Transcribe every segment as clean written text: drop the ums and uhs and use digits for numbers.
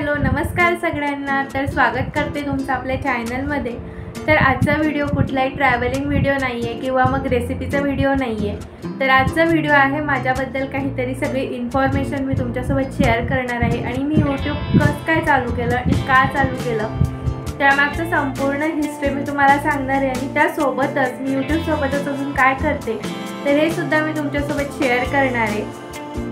Hello नमस्कार सगळ्यांना। तर स्वागत करते तुमचं आपल्या चॅनलमध्ये। तर आजचा व्हिडिओ कुठलाही ट्रॅव्हलिंग व्हिडिओ नाही आहे किंवा मग रेसिपीचा व्हिडिओ नाही आहे। तर आजचा व्हिडिओ आहे माझ्याबद्दल काहीतरी सगळी इन्फॉर्मेशन मी तुमच्यासोबत शेअर करणार आहे आणि मी यूट्यूब कसं काय चालू केलं आणि का चालू केलं त्यामागचं संपूर्ण हिस्ट्री मी तुम्हाला सांगणार आहे आणि त्यासोबतच मी यूट्यूबसोबतच अजून काय करते तर हे सुद्धा मी तुमच्यासोबत शेअर करणार आहे।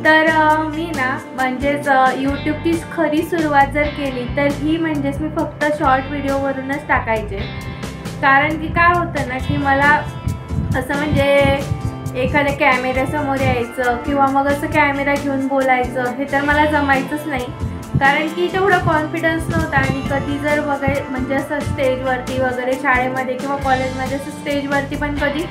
तर मी ना म्हणजेच यूट्यूबची खरी सुरुवात जर केली तर ही म्हणजेच मी फक्त शॉर्ट व्हिडिओवरूनच टाकायचे। कारण की काय होतं ना की मला असं म्हणजे एखाद्या कॅमेऱ्यासमोर यायचं किंवा मग असं कॅमेरा घेऊन बोलायचं हे तर मला जमायचंच नाही। कारण की तेवढा कॉन्फिडन्स नव्हता आणि कधी जर वगैरे म्हणजे असं स्टेजवरती वगैरे शाळेमध्ये किंवा कॉलेजमध्ये असं स्टेजवरती पण कधी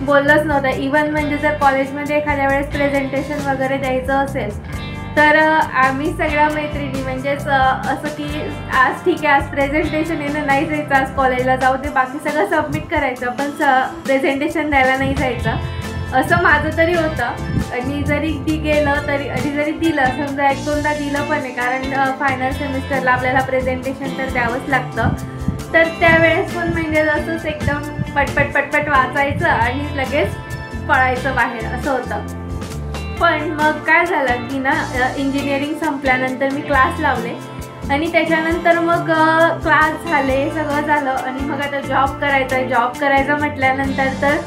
बोललंच नव्हतं। इवन म्हणजे जर कॉलेजमध्ये एखाद्या वेळेस प्रेझेंटेशन वगैरे द्यायचं असेल तर आम्ही सगळ्या मैत्रिणी म्हणजेच असं की आज ठीक आहे आज प्रेझेंटेशन येणं नाही जायचं, आज कॉलेजला जाऊ दे, बाकी सगळं सबमिट करायचं पण प्रेझेंटेशन द्यायला नाही जायचं असं माझं तरी होतं। आणि जरी गेलं तरी जरी दिलं समजा एक दोनदा दिलं पण आहे कारण फायनल सेमिस्टरला आपल्याला प्रेझेंटेशन तर द्यावंच लागतं। तर त्यावेळेस पण म्हणजे असंच एकदम पटपट वाचायचं आणि लगेच पळायचं बाहेर असं होतं। पण मग काय झालं की ना इंजिनिअरिंग संपल्यानंतर मी क्लास लावले आणि त्याच्यानंतर मग क्लास झाले सगळं झालं आणि मग आता जॉब करायचा म्हटल्यानंतर तर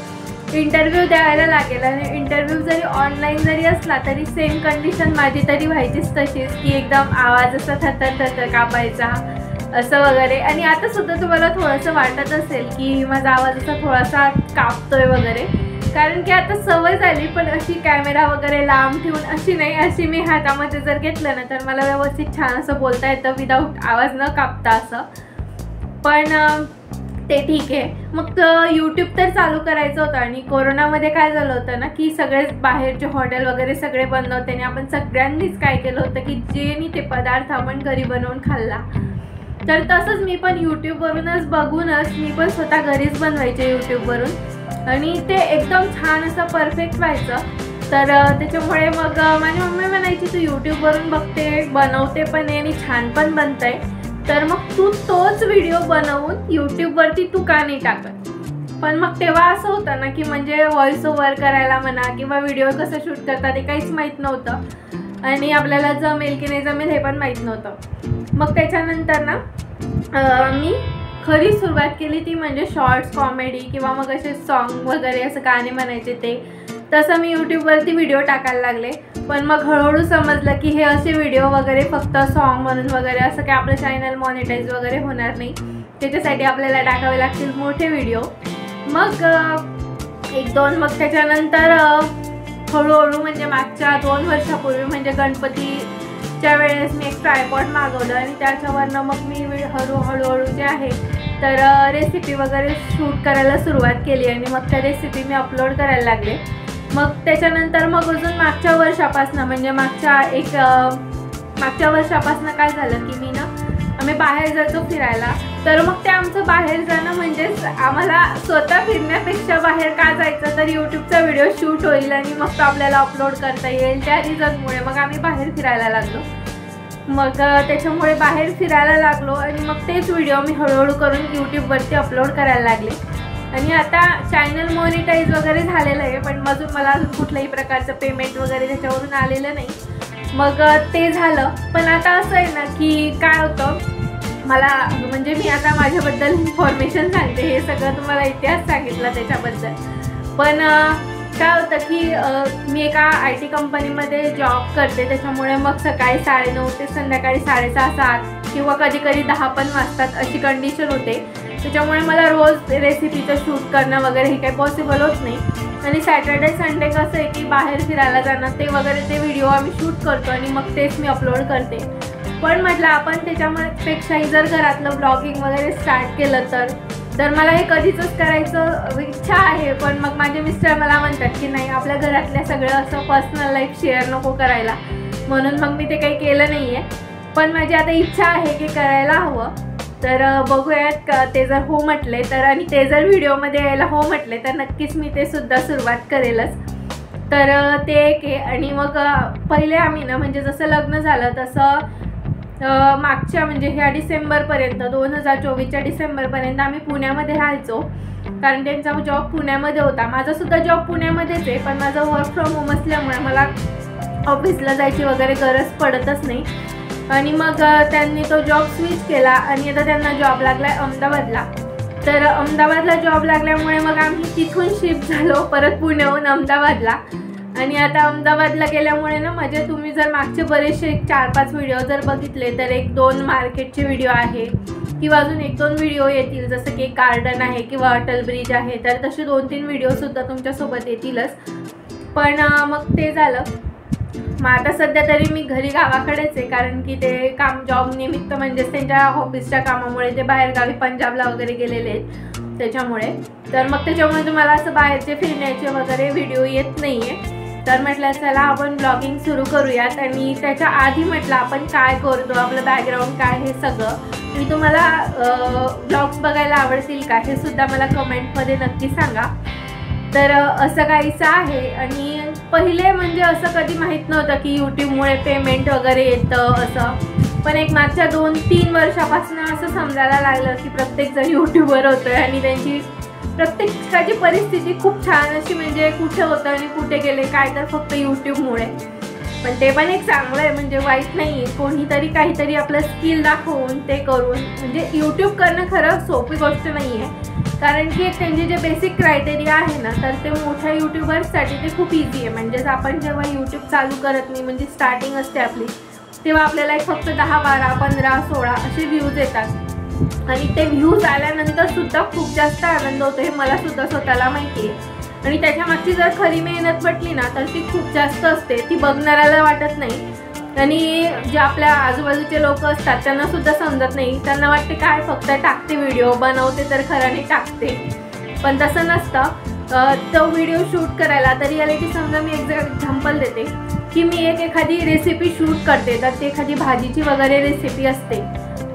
इंटरव्ह्यू द्यायला लागेल आणि इंटरव्ह्यू जरी ऑनलाईन जरी असला तरी सेम कंडिशन माझी तरी व्हायचीच तशीच की एकदम आवाज असा थरथर कापायचा असं वगैरे। आणि आता सुद्धा तुम्हाला थोडंसं वाटत असेल की माझा आवाज असा थोडासा कापतोय वगैरे कारण की आता सवय झाली। पण अशी कॅमेरा वगैरे लांब ठेवून अशी नाही, अशी मी हातामध्ये जर घेतलं ना तर मला व्यवस्थित छान असं बोलता येतं विदाऊट आवाज न कापता असं। पण ते ठीक आहे। मग यूट्यूब तर चालू करायचं होतं आणि कोरोनामध्ये काय झालं होतं ना की सगळेच बाहेरचे हॉटेल वगैरे सगळे बंद होते आणि आपण सगळ्यांनीच काय केलं होतं की जे ते पदार्थ आपण घरी बनवून खाल्ला। तर तसंच मी पण यूट्यूबवरूनच बघूनच मी पण स्वतः घरीच बनवायचे यूट्यूबवरून आणि ते एकदम छान असं परफेक्ट व्हायचं। तर त्याच्यामुळे मग माझी मम्मी म्हणायची तू यूट्यूबवरून बघते बनवते पण आहे आणि छान पण बनतंय तर मग तू तोच व्हिडिओ बनवून यूट्यूबवरती तू का नाही टाकत। पण मग तेव्हा असं होतं ना की म्हणजे व्हॉइस ओव्हर करायला म्हणा किंवा व्हिडिओ कसं शूट करतात ते काहीच माहीत नव्हतं आणि आपल्याला जमेल की नाही जमेल हे पण माहीत नव्हतं। मग त्याच्यानंतर ना मी खरी सुरुवात केली ती म्हणजे शॉर्ट्स कॉमेडी किंवा मग असे सॉन्ग वगैरे असं गाणे म्हणायचे ते तसं मी यूट्यूबवरती व्हिडिओ टाकायला लागले। पण मग हळूहळू समजलं की हे असे व्हिडिओ वगैरे फक्त सॉन्ग म्हणून वगैरे असं काय आपलं चॅनल मॉनिटाईज वगैरे होणार नाही, त्याच्यासाठी आपल्याला टाकावे लागतील मोठे व्हिडिओ। मग एक दोन मग त्याच्यानंतर हळूहळू म्हणजे मागच्या 2 वर्षापूर्वी म्हणजे गणपतीच्या वेळेस मी एक ट्रायपॉड मागवलं आणि त्याच्यावरनं मग मी हळूहळू जे आहे तर रेसिपी वगैरे शूट करायला सुरुवात केली आणि मग त्या रेसिपी मी अपलोड करायला लागले। मग त्याच्यानंतर मग अजून मागच्या वर्षापासून म्हणजे मागच्या वर्षापासून काय झालं की मी ना आम्ही बाहेर जायचो फिरायला। तर मग ते आमचं बाहेर जाणं म्हणजेच आम्हाला स्वतः फिरण्यापेक्षा बाहेर का जायचं तर यूट्यूबचा व्हिडिओ शूट होईल आणि मग तो आपल्याला अपलोड करता येईल त्या रिझनमुळे मग आम्ही बाहेर फिरायला लागलो। मग त्याच्यामुळे बाहेर फिरायला लागलो आणि मग तेच व्हिडिओ मी हळूहळू करून यूट्यूबवरती अपलोड करायला लागले आणि आता चॅनल मॉनिटाईज वगैरे झालेलं आहे पण मला अजून कुठल्याही प्रकारचं पेमेंट वगैरे त्याच्यावरून आलेलं नाही। मग ते झालं। पण आता असं आहे ना की काय होतं मला म्हणजे मी आता माझ्याबद्दल इन्फॉर्मेशन सांगते, हे सगळं तुम्हाला इतिहास सांगितला त्याच्याबद्दल। पण काय होतं की मी एका IT कंपनीमध्ये जॉब करते त्याच्यामुळे मग सकाळी 9:30 ते संध्याकाळी 6:30-7 किंवा कधी 10 पण वाजतात अशी कंडिशन होते। त्याच्यामुळे मला रोज रेसिपीचं शूट करणं वगैरे हे काही पॉसिबल होत नाही आणि सॅटर्डे संडे कसं आहे की बाहेर फिरायला जाणं ते वगैरे ते व्हिडिओ आम्ही शूट करतो आणि मग तेच मी अपलोड करते। पण म्हटलं आपण त्याच्यापेक्षाही जर घरातलं ब्लॉगिंग वगैरे स्टार्ट केलं तर मला हे कधीच करायचं इच्छा आहे। पण मग माझे मिस्टर मला म्हणतात की नाही आपल्या घरातल्या सगळं असं पर्सनल लाईफ शेअर नको करायला, म्हणून मग मी ते काही केलं नाही आहे। पण माझी आता इच्छा आहे की करायला हवं। तर बघूयात ते जर हो म्हटले तर आणि ते जर व्हिडिओमध्ये यायला हो म्हटले तर नक्कीच मी ते सुद्धा सुरुवात करेलच। तर ते एक आहे। आणि मग पहिले आम्ही ना म्हणजे जसं लग्न झालं तसं मागच्या म्हणजे ह्या डिसेंबरपर्यंत 2024च्या डिसेंबरपर्यंत आम्ही पुण्यामध्ये राहायचो, कारण त्यांचा जॉब पुण्यामध्ये होता. माझा सुद्धा जॉब पुण्यामध्येच आहे, पण माझं वर्क फ्रॉम होम असल्यामुळे मला ऑफिसला जायची वगैरे गरज पडतच नाही. आणि मग त्यांनी तो जॉब स्विच केला आणि आता त्यांना जॉब लागला आहे अहमदाबादला. तर अहमदाबादला जॉब लागल्यामुळे मग आम्ही तिथून शिफ्ट झालो परत पुण्याहून अहमदाबादला. आणि आता अहमदाबादला गेल्यामुळे ना म्हणजे तुम्ही जर मागचे बरेचसे 4-5 व्हिडिओ जर बघितले तर 1-2 मार्केटचे व्हिडिओ आहे किंवा अजून 1-2 व्हिडिओ येतील, जसं की गार्डन आहे किंवा अटल ब्रिज आहे, तर तसे 2-3 व्हिडिओसुद्धा तुमच्यासोबत येतीलच. पण मग ते झालं. मग आता सध्या तरी मी घरी गावाकडेच आहे, कारण की ते काम जॉब निमित्त म्हणजेच त्यांच्या ऑफिसच्या कामामुळे ते बाहेरगावी पंजाबला वगैरे गेलेले आहेत त्याच्यामुळे. तर मग त्याच्यामुळे तुम्हाला असं बाहेरचे फिरण्याचे वगैरे व्हिडिओ येत नाही आहे. तर म्हटलं चला आपण ब्लॉगिंग सुरू करूयात. आणि त्याच्या आधी म्हटलं आपण काय करतो, आपलं बॅकग्राऊंड काय, हे सगळं मी तुम्हाला ब्लॉग्स बघायला आवडतील का हे सुद्धा मला कमेंटमध्ये नक्की सांगा. तर असं काहीचं आहे. आणि पहिले म्हणजे असं कधी माहीत नव्हतं की यूट्यूबमुळे पेमेंट वगैरे येतं असं, पण एक मागच्या 2-3 वर्षापासून असं समजायला लागलं की प्रत्येकजण यूट्यूबर होतोय आणि त्यांची प्रत्येकाची परिस्थिती खूप छान अशी, म्हणजे कुठे होतं आणि कुठे गेले काय तर फक्त यूट्यूबमुळे. पण ते पण एक चांगलं आहे, म्हणजे वाईट नाही आहे. कोणीतरी काहीतरी आपलं स्किल दाखवून ते करून, म्हणजे यूट्यूब करणं खरं सोपी गोष्ट नाही आहे, कारण की त्यांचे जे बेसिक क्रायटेरिया आहे ना, तर ते मोठ्या यूट्यूबर्ससाठी ते खूप इझी आहे. म्हणजेच आपण जेव्हा यूट्यूब चालू करत नाही, म्हणजे स्टार्टिंग असते आपली, तेव्हा आपल्याला एक फक्त 10, 12, 15, 16 असे व्ह्यूज येतात. आणि ते व्ह्यूज आल्यानंतर सुद्धा खूप जास्त आनंद होतो, हे मला सुद्धा स्वतःला माहिती आहे. आणि त्याच्यामागची जर खरी मेहनत म्हटली ना तर ती खूप जास्त असते, ती बघणाऱ्याला वाटत नाही. आणि जे आपल्या आजूबाजूचे लोक असतात त्यांना सुद्धा समजत नाही, त्यांना वाटते काय फक्त टाकते व्हिडिओ, बनवते तर खऱ्याने टाकते. पण तसं नसतं. तो व्हिडिओ शूट करायला तर रियालिटी, समजा मी एक एक्झाम्पल देते की मी एखादी रेसिपी शूट करते, तर ती एखादी भाजीची वगैरे रेसिपी असते.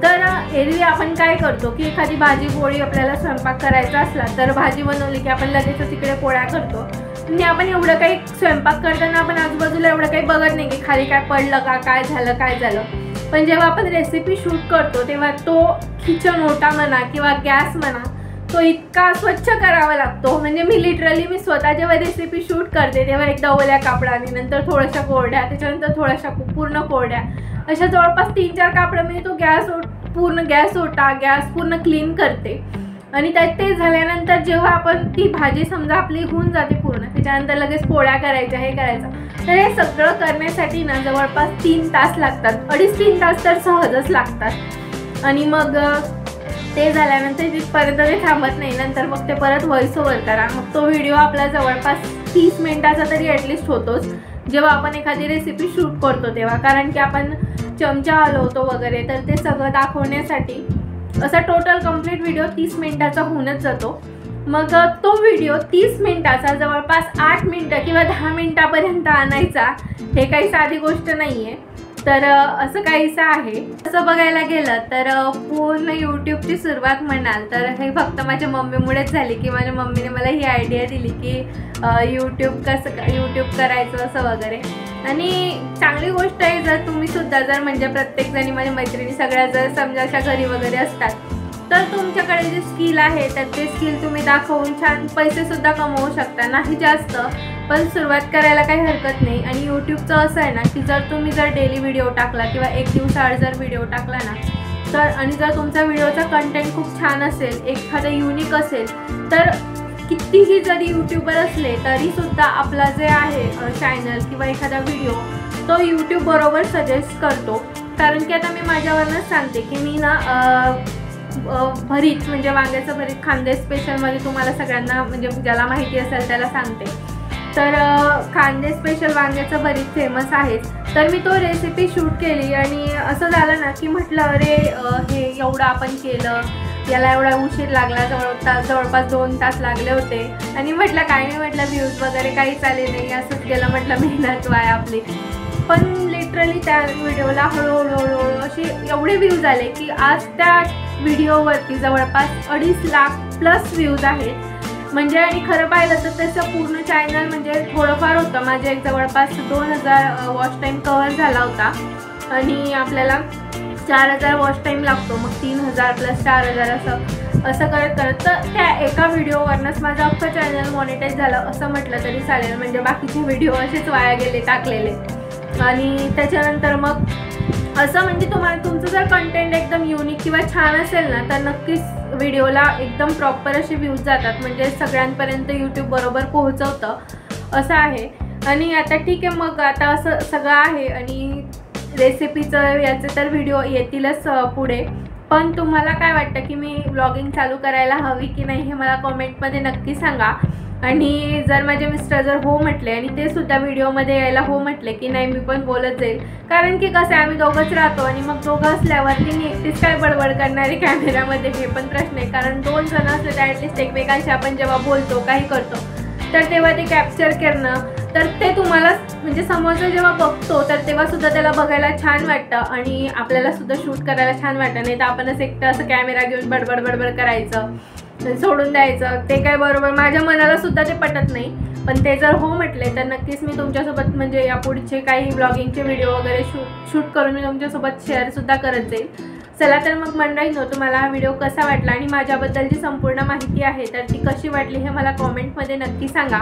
तर एरवी आपण काय करतो की एखादी भाजी पोळी आपल्याला स्वयंपाक करायचा असला तर भाजी बनवली की आपण लगेच तिकडे पोळ्या करतो. म्हणजे आपण एवढं काही स्वयंपाक करताना आपण आजूबाजूला एवढं काही बघत नाही की खाली काय पडलं का, काय झालं. पण जेव्हा आपण रेसिपी शूट करतो तेव्हा तो किचन ओटा म्हणा किंवा गॅस म्हणा, तो इतका स्वच्छ करावा लागतो. म्हणजे मी स्वतः जेव्हा रेसिपी शूट करते तेव्हा एकदा ओल्या कापडाने, नंतर थोड्याशा कोरड्या, त्याच्यानंतर थोड्याशा पूर्ण कोरड्या, अशा जवळपास 3-4 कापडं मी तो गॅस पूर्ण क्लीन करते. आणि ते झाल्यानंतर जेव्हा आपण ती भाजी समजा आपली होऊन जाते पूर्ण, त्याच्यानंतर लगेच पोळ्या करायच्या, हे करायचं, तर हे सगळं करण्यासाठी ना जवळपास 3 तास लागतात. 2.5-3 तास तर सहजच लागतात. आणि मग ते झाल्यानंतर तिथपर्यंत ते थांबत नाही, नंतर मग ते परत व्हॉइस ओव्हर करा. मग तो व्हिडिओ आपला जवळपास 30 मिनिटाचा तरी ॲटलिस्ट होतोच जेव्हा आपण एखादी रेसिपी शूट करतो तेव्हा, कारण की आपण चमचा हलवतो वगैरे, तर ते सगळं दाखवण्यासाठी असा टोटल कंप्लीट व्हिडिओ 30 मिनिटाचा होऊनच जातो. मग तो व्हिडिओ 30 मिनिटाचा जवळपास 8 मिनिटं किंवा 10 मिनिटापर्यंत आणायचा, हे काही साधी गोष्ट नाही आहे. तर असं काहीसं आहे. असं बघायला गेलं तर पूर्ण यूट्यूबची सुरुवात म्हणाल तर हे फक्त माझ्या मम्मीमुळेच झाली, की माझ्या मम्मीने मला ही आयडिया दिली की यूट्यूब करायचं असं वगैरे. आणि चांगली गोष्ट आहे, जर तुम्ही सुद्धा म्हणजे प्रत्येकजणी, माझ्या मैत्रिणी सगळ्या जर समजा अशा घरी वगैरे असतात, तर तुमच्याकडे जे स्किल आहे तर ते स्किल तुम्ही दाखवून छान पैसेसुद्धा कमवू शकता. नाही जास्त, पण सुरुवात करायला काही हरकत नाही. आणि यूट्यूबचं असं आहे ना की तुम्ही जर डेली व्हिडिओ टाकला किंवा एक दिवसाआड जर व्हिडिओ टाकला ना, तर आणि जर तुमचा व्हिडिओचा कंटेंट खूप छान असेल, एखादं युनिक असेल, तर कितीही जरी यूट्यूबर असले तरीसुद्धा आपला जे आहे चॅनल किंवा एखादा व्हिडिओ तो यूट्यूब बरोबर सजेस्ट करतो. कारण की आता मी माझ्यावरनंच सांगते की मी ना भरीत म्हणजे वांग्याचं भरीत खानदेश स्पेशलमध्ये तुम्हाला सगळ्यांना म्हणजे ज्याला माहिती असेल त्याला सांगते. तर खानदेश स्पेशल वांग्याचं भरीत फेमस आहेच. तर मी तो रेसिपी शूट केली आणि असं झालं ना की म्हटलं अरे हे एवढं आपण केलं, याला एवढा उशीर लागला, जवळपास 2 तास लागले होते. आणि म्हटलं काय नाही, म्हटलं व्ह्यूज वगैरे काहीच आले नाही, असंच गेलं म्हटलं मेहनत वाय आपली. पण लिटरली त्या व्हिडिओला हळूहळू असे एवढे व्ह्यूज आले की आज त्या व्हिडिओवरती जवळपास 2.5 लाख प्लस व्ह्यूज आहेत. म्हणजे आणि खरं पाहिलं तर त्याचं पूर्ण चॅनल म्हणजे थोडंफार होतं, माझे एक जवळपास 2000 वॉच टाईम कव्हर झाला होता. आणि आपल्याला 4000 वॉच टाईम लागतो, मग 3000 + 4000 असं करत करत तर त्या एका व्हिडिओवरनंच माझं अख्खं चॅनल मॉनिटाईज झालं असं म्हटलं तरी चालेल. म्हणजे बाकीचे व्हिडिओ असेच वाया गेले टाकलेले. आणि त्याच्यानंतर मग असं म्हणजे तुमचं जर कंटेंट एकदम युनिक किंवा छान असेल ना तर नक्कीच व्हिडिओला एकदम प्रॉपर असे व्ह्यूज जातात, म्हणजे सगळ्यांपर्यंत यूट्यूब बरोबर पोहोचवतं असं आहे. आणि आता ठीक आहे, मग आता असं सगळं आहे आणि रेसिपीचं याचे तर व्हिडिओ येतीलच पुढे. पण तुम्हाला काय वाटतं की मी व्लॉगिंग चालू करायला हवी की नाही हे मला कॉमेंटमध्ये नक्की सांगा. आणि जर माझे मिस्टर जर हो म्हटले आणि ते सुद्धा व्हिडिओमध्ये यायला हो म्हटले की नाही मी पण बोलत जाईल, कारण की कसं आहे आम्ही दोघंच राहतो आणि मग दोघं असल्यावरती मी एकटीच काय बडबड करणारी कॅमेऱ्यामध्ये हे पण प्रश्न आहे. कारण 2 जण असले तर ॲटलिस्ट एकमेकांशी आपण जेव्हा बोलतो काही करतो तर तेव्हा ते कॅप्चर करणं तर ते तुम्हाला म्हणजे समोरचं जेव्हा बघतो तर तेव्हा सुद्धा त्याला बघायला छान वाटतं आणि आपल्याला सुद्धा शूट करायला छान वाटतं. नाही तर आपणच एकटं असं कॅमेरा घेऊन बडबड करायचं सोडून द्यायचं, ते काय बरोबर माझ्या मनाला सुद्धा ते पटत नाही. पण ते जर हो म्हटले तर नक्कीच मी तुमच्यासोबत म्हणजे या पुढचे काही ब्लॉगिंगचे व्हिडिओ वगैरे शूट करून मी तुमच्यासोबत शेअरसुद्धा करत जाईल. चला तर मग मंडळींनो, तुम्हाला हा व्हिडिओ कसा वाटला आणि माझ्याबद्दल जी संपूर्ण माहिती आहे तर ती कशी वाटली हे मला कॉमेंटमध्ये नक्की सांगा.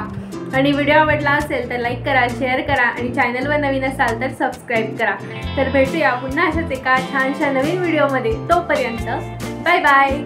आणि व्हिडिओ आवडला असेल तर लाईक करा, शेअर करा आणि चॅनलवर नवीन असाल तर सबस्क्राईब करा. तर भेटूया पुन्हा अशाच एका छानशा नवीन व्हिडिओमध्ये. तोपर्यंत बाय बाय.